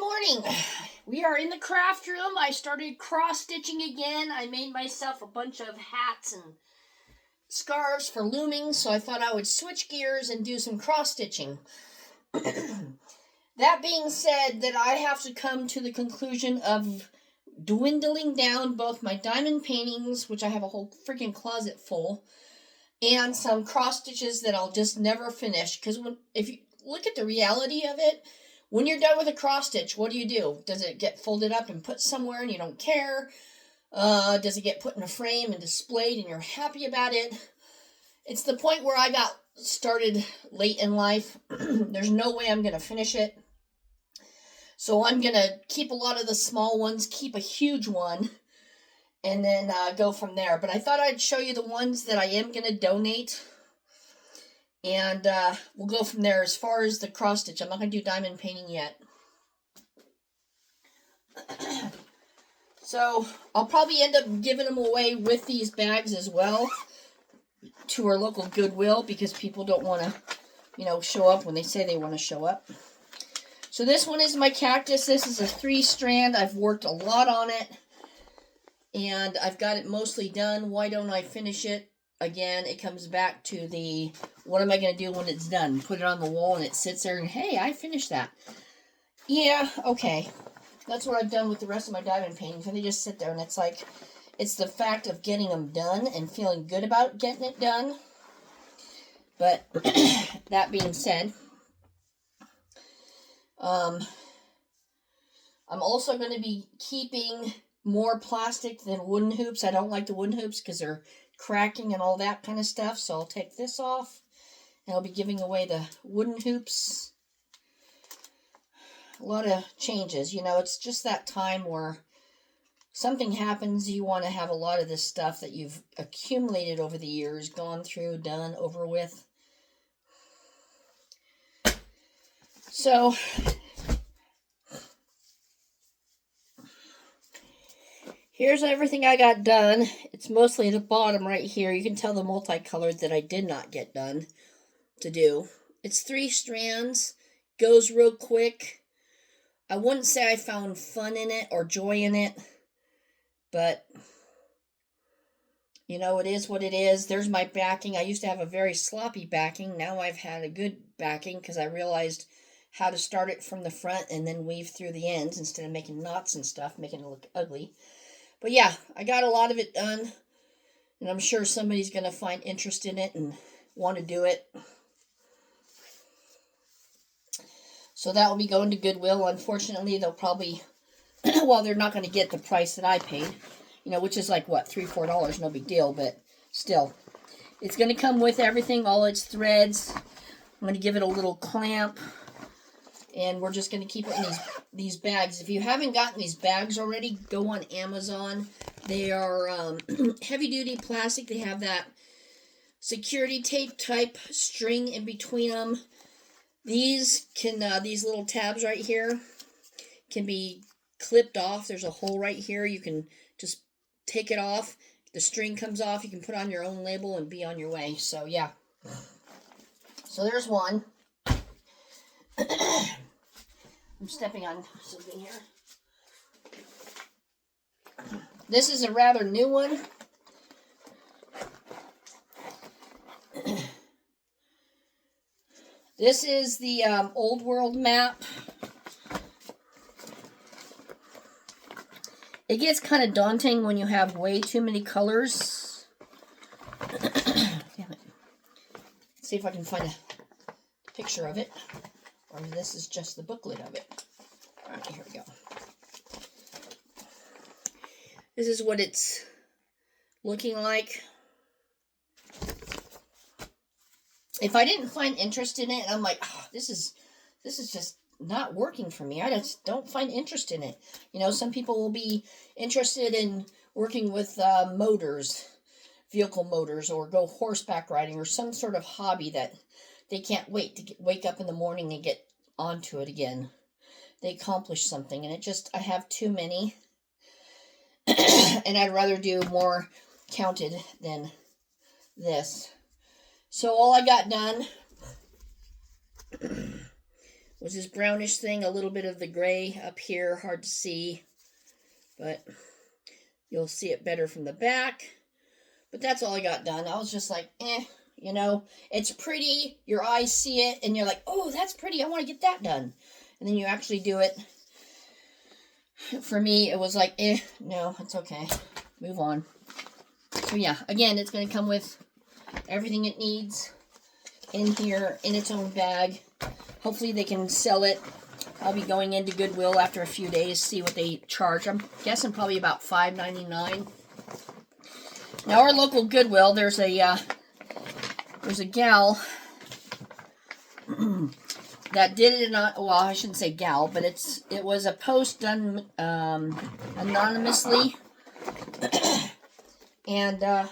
morning. We are in the craft room. I started cross-stitching again. I made myself a bunch of hats and scarves for looming, so I thought I would switch gears and do some cross-stitching. That being said, that I have to come to the conclusion of dwindling down both my diamond paintings, which I have a whole freaking closet full, and some cross-stitches that I'll just never finish. Because if you look at the reality of it, when you're done with a cross-stitch, what do? Does it get folded up and put somewhere and you don't care? Does it get put in a frame and displayed and you're happy about it? It's the point where I got started late in life. There's no way I'm going to finish it. So I'm going to keep a lot of the small ones, keep a huge one, and then go from there. But I thought I'd show you the ones that I am going to donate. And we'll go from there. As far as the cross-stitch, I'm not going to do diamond painting yet. So I'll probably end up giving them away with these bags as well to our local Goodwill, because people don't want to, show up when they say they want to show up. So this one is my cactus. This is a 3-strand. I've worked a lot on it, and I've got it mostly done. Why don't I finish it? Again, it comes back to the, what am I going to do when it's done? Put it on the wall and it sits there and, hey, I finished that. Yeah, okay. That's what I've done with the rest of my diamond paintings. And they just sit there, and it's like, it's the fact of getting them done and feeling good about getting it done. But that being said, I'm also going to be keeping more plastic than wooden hoops. I don't like the wooden hoops because they're cracking and all that kind of stuff. So I'll take this off, and I'll be giving away the wooden hoops. A lot of changes. It's just that time where something happens. You want to have a lot of this stuff that you've accumulated over the years, gone through, done, over with. So here's everything I got done. It's mostly the bottom right here. You can tell the multicolored that I did not get done to do. It's 3 strands. Goes real quick. I wouldn't say I found fun in it or joy in it. But, it is what it is. There's my backing. I used to have a very sloppy backing. Now I've had a good backing because I realized how to start it from the front and then weave through the ends instead of making knots and stuff, making it look ugly. But yeah, I got a lot of it done, and I'm sure somebody's going to find interest in it and want to do it. So that will be going to Goodwill. Unfortunately, they'll probably, well, they're not going to get the price that I paid, which is like, what, $3, $4, no big deal, but still. It's going to come with everything, all its threads. I'm going to give it a little clamp, and we're just going to keep it in these bags. If you haven't gotten these bags already, go on Amazon. They are heavy-duty plastic. They have that security tape type string in between them. These little tabs right here can be clipped off. There's a hole right here. You can just take it off. The string comes off. You can put on your own label and be on your way. So, yeah. So, there's one. I'm stepping on something here. This is a rather new one. This is the Old World map. It gets kind of daunting when you have way too many colors. Damn it. Let's see if I can find a picture of it. Or this is just the booklet of it. Alright, here we go. This is what it's looking like. If I didn't find interest in it, I'm like, oh, this is just not working for me. I just don't find interest in it. Some people will be interested in working with motors, vehicle motors, or go horseback riding, or some sort of hobby that they can't wait to wake up in the morning and get onto it again. They accomplish something, and I have too many. And I'd rather do more counted than this. So all I got done was this brownish thing, a little bit of the gray up here, hard to see, but you'll see it better from the back. But that's all I got done. I was just like, you know, it's pretty, your eyes see it, and you're like, oh, that's pretty, I want to get that done. And then you actually do it. For me, it was like, no, it's okay. Move on. So yeah, again, it's going to come with everything it needs in here, in its own bag. Hopefully they can sell it. I'll be going into Goodwill after a few days, see what they charge. I'm guessing probably about $5.99. Now, our local Goodwill, there's a gal that did it on, well, I shouldn't say gal, but it was a post done anonymously, and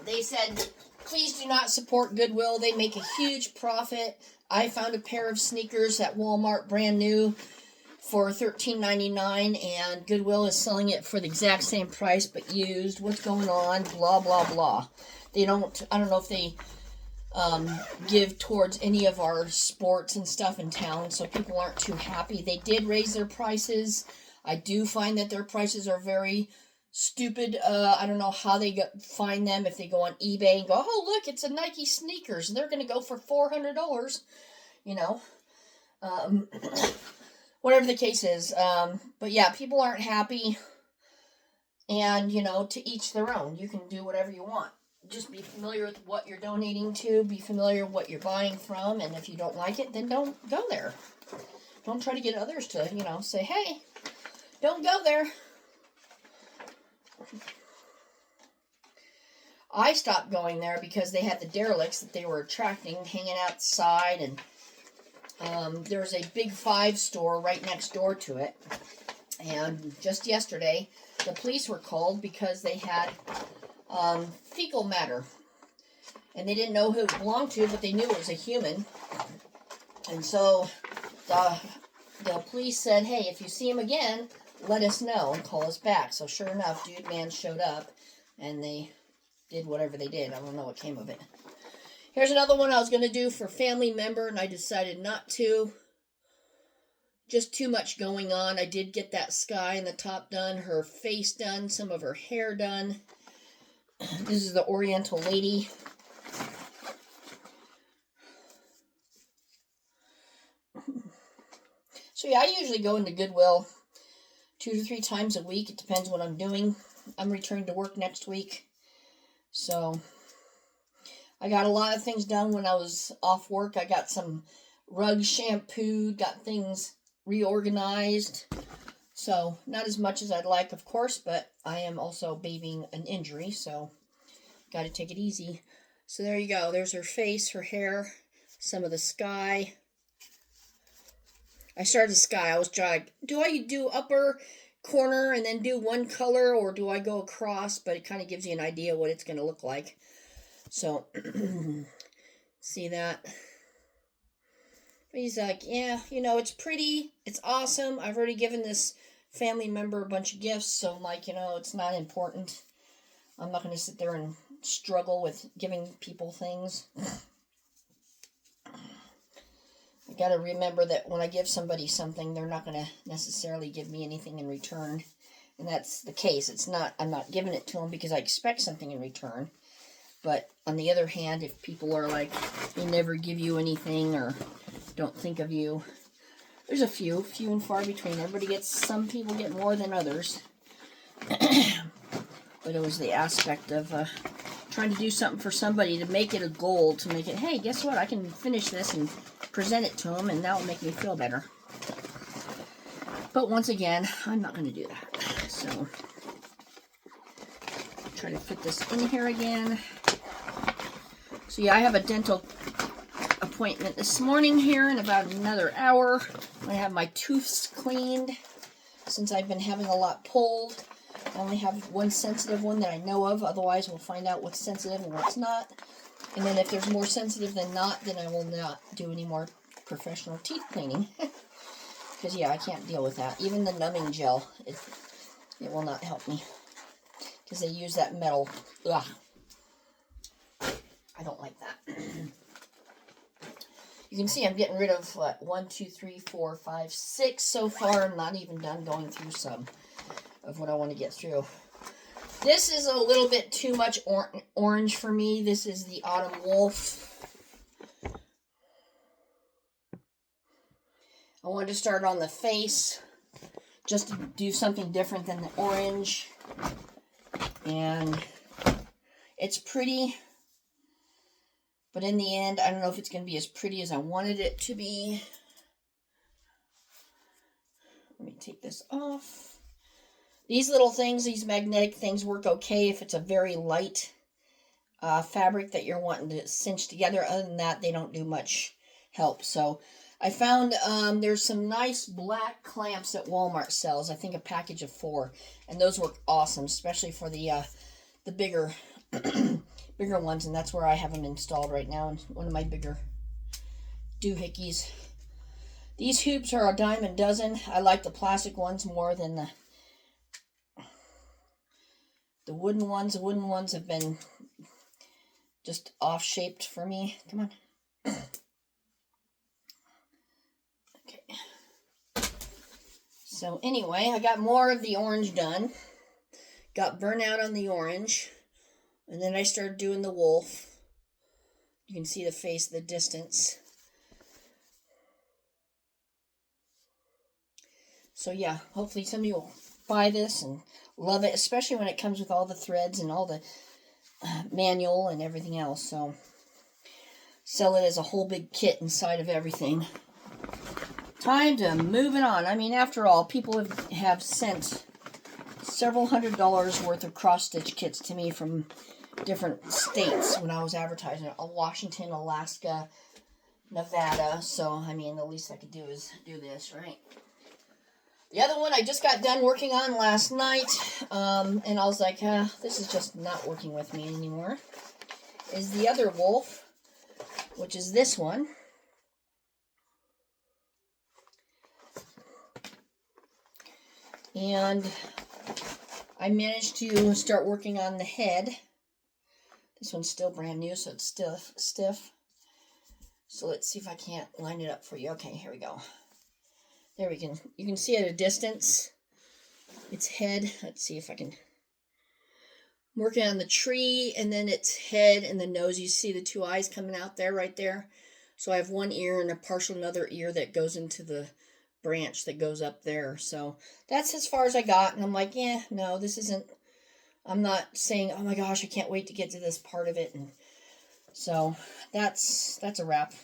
they said, please do not support Goodwill. They make a huge profit. I found a pair of sneakers at Walmart, brand new, for $13.99, and Goodwill is selling it for the exact same price, but used. What's going on? Blah, blah, blah. I don't know if they give towards any of our sports and stuff in town, so people aren't too happy. They did raise their prices. I do find that their prices are very stupid. I don't know how they find them. If they go on eBay and go, oh, look, it's a Nike sneakers, they're going to go for $400, you know. Whatever the case is. But yeah, people aren't happy. And, you know, to each their own. You can do whatever you want. Just be familiar with what you're donating to. Be familiar with what you're buying from. And if you don't like it, then don't go there. Don't try to get others to, you know, say, hey, don't go there. I stopped going there because they had the derelicts that they were attracting, hanging outside, and there's a Big Five store right next door to it. And just yesterday, the police were called because they had fecal matter. And they didn't know who it belonged to, but they knew it was a human. And so the police said, hey, if you see him again, let us know and call us back. So sure enough, Dude Man showed up, and they did whatever they did. I don't know what came of it. Here's another one I was going to do for family member, and I decided not to. Just too much going on. I did get that sky in the top done, her face done, some of her hair done. This is the Oriental Lady. So yeah, I usually go into Goodwill 2 to 3 times a week. It depends what I'm doing. I'm returning to work next week. So I got a lot of things done when I was off work. I got some rugs shampooed, got things reorganized. So not as much as I'd like, of course, but I am also babying an injury, so got to take it easy. So there you go. There's her face, her hair, some of the sky. I started the sky. I was trying, do I do upper corner and then do one color, or do I go across? But it kind of gives you an idea what it's going to look like. So, see that? But he's like, yeah, you know, it's pretty. It's awesome. I've already given this family member a bunch of gifts. So I'm like, you know, it's not important. I'm not going to sit there and struggle with giving people things. I got to remember that when I give somebody something, they're not going to necessarily give me anything in return. And that's the case. I'm not giving it to them because I expect something in return. But on the other hand, if people are like, they never give you anything or don't think of you, there's a few and far between. Some people get more than others. But it was the aspect of trying to do something for somebody, to make it a goal, to make it, hey, guess what? I can finish this and present it to them, and that will make me feel better. But once again, I'm not going to do that. So, try to fit this in here again. So yeah, I have a dental appointment this morning here in about another hour. I'm going to have my tooths cleaned since I've been having a lot pulled. I only have one sensitive one that I know of. Otherwise, we'll find out what's sensitive and what's not. And then if there's more sensitive than not, then I will not do any more professional teeth cleaning. Because, yeah, I can't deal with that. Even the numbing gel, it will not help me. Because they use that metal. Ugh. I don't like that. You can see I'm getting rid of, what, 1, 2, 3, 4, 5, 6 so far. I'm not even done going through some of what I want to get through. This is a little bit too much orange for me. This is the Autumn Wolf. I wanted to start on the face, just to do something different than the orange. And it's pretty, but in the end, I don't know if it's going to be as pretty as I wanted it to be. Let me take this off. These little things, these magnetic things work okay if it's a very light fabric that you're wanting to cinch together. Other than that, they don't do much help. So I found there's some nice black clamps that Walmart sells. I think a package of 4, and those work awesome, especially for the bigger bigger ones. And that's where I have them installed right now in one of my bigger doohickeys. These hoops are a dime a dozen. I like the plastic ones more than the wooden ones. The wooden ones have been just off shaped for me. Come on. So anyway, I got more of the orange done. Got burnout on the orange. And then I started doing the wolf. You can see the face at the distance. So yeah, hopefully somebody will buy this and love it, especially when it comes with all the threads and all the manual and everything else. So sell it as a whole big kit inside of everything. Time to move it on. I mean, after all, people have sent several $100s worth of cross-stitch kits to me from different states when I was advertising it. Washington, Alaska, Nevada. So, I mean, the least I could do is do this, right? The other one I just got done working on last night, and I was like, this is just not working with me anymore, is the other wolf, which is this one. And I managed to start working on the head. This one's still brand new, so it's stiff. So let's see if I can't line it up for you. Okay, here we go. There you can see at a distance its head. Let's see if I can. I'm working on the tree and then its head and the nose. You see the 2 eyes coming out there, right there. So I have one ear and a partial another ear that goes into the branch that goes up there. So that's as far as I got, and I'm like, yeah, no, this isn't, I'm not saying, oh my gosh, I can't wait to get to this part of it. And so that's a wrap.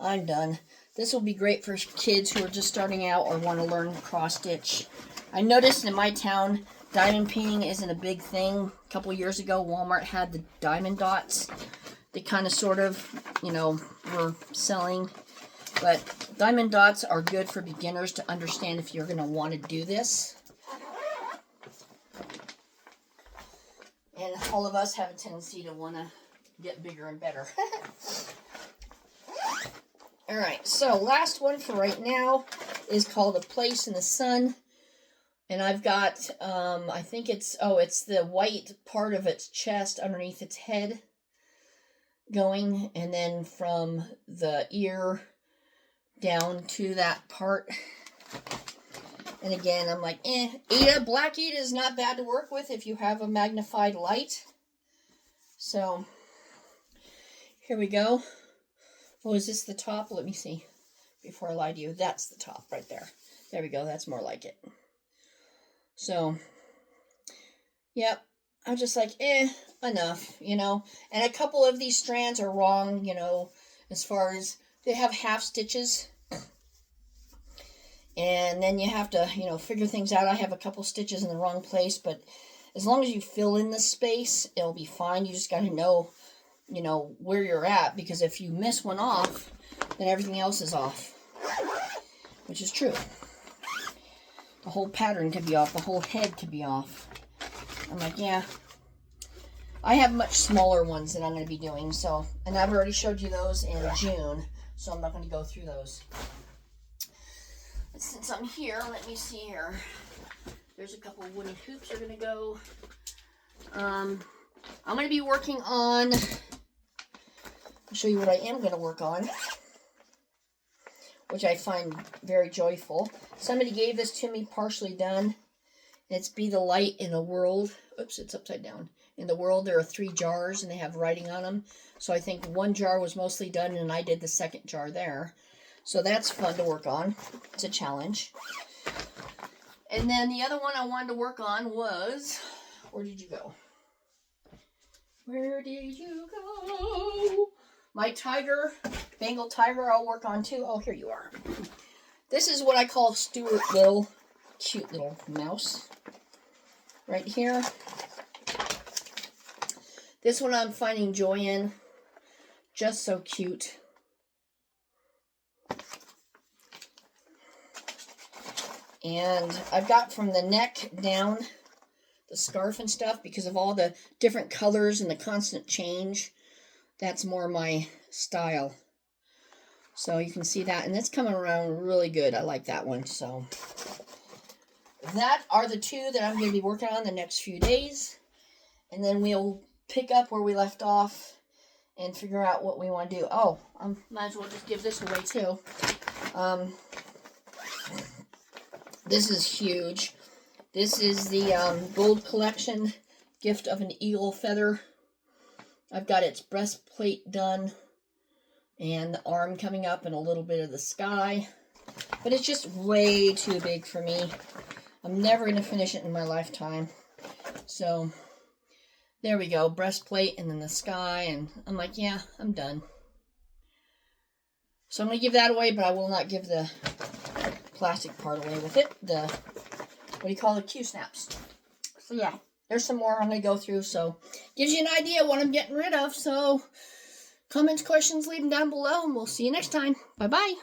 I'm done. This will be great for kids who are just starting out or want to learn cross stitch. I noticed in my town, diamond painting isn't a big thing. A couple years ago, Walmart had the diamond dots. They kind of sort of, were selling. But diamond dots are good for beginners to understand if you're going to want to do this. And all of us have a tendency to want to get bigger and better. Alright, so last one for right now is called A Place in the Sun. And I've got, I think it's the white part of its chest underneath its head going. And then from the ear down to that part. And again, I'm like, black Eda is not bad to work with if you have a magnified light. So, here we go. Oh, is this the top? Let me see. Before I lie to you, that's the top right there. There we go, that's more like it. So, yep, I'm just like, enough, And a couple of these strands are wrong, as far as they have half stitches. And then you have to, figure things out. I have a couple stitches in the wrong place, but as long as you fill in the space, it'll be fine. You just got to know, where you're at, because if you miss one off, then everything else is off, which is true. The whole pattern could be off. The whole head could be off. I'm like, yeah. I have much smaller ones that I'm going to be doing, so, and I've already showed you those in June, so I'm not going to go through those. But since I'm here, let me see here. There's a couple of wooden hoops are going to go. I'm going to be working on, I'll show you what I am going to work on. which I find very joyful. Somebody gave this to me partially done. It's Be the Light in the World. Oops, it's upside down. In the world, there are 3 jars, and they have writing on them. So I think 1 jar was mostly done, and I did the 2nd jar there. So that's fun to work on. It's a challenge. And then the other one I wanted to work on was... Where did you go? Where did you go? My tiger, Bengal tiger, I'll work on too. Oh, here you are. This is what I call Stuart Little. Cute little mouse. Right here. This one I'm finding joy in. Just so cute. And I've got from the neck down the scarf and stuff because of all the different colors and the constant change. That's more my style. So you can see that. And it's coming around really good. I like that one. So that are the 2 that I'm going to be working on the next few days. And then we'll pick up where we left off and figure out what we want to do. Oh, I might as well just give this away too. This is huge. This is the Gold Collection Gift of an Eagle Feather. I've got its breastplate done and the arm coming up and a little bit of the sky. But it's just way too big for me. I'm never going to finish it in my lifetime. So there we go. Breastplate and then the sky. And I'm like, yeah, I'm done. So I'm going to give that away, but I will not give the plastic part away with it. The, what do you call the Q-snaps. So yeah, there's some more I'm going to go through. So gives you an idea what I'm getting rid of. So comments, questions, leave them down below, and we'll see you next time. Bye-bye.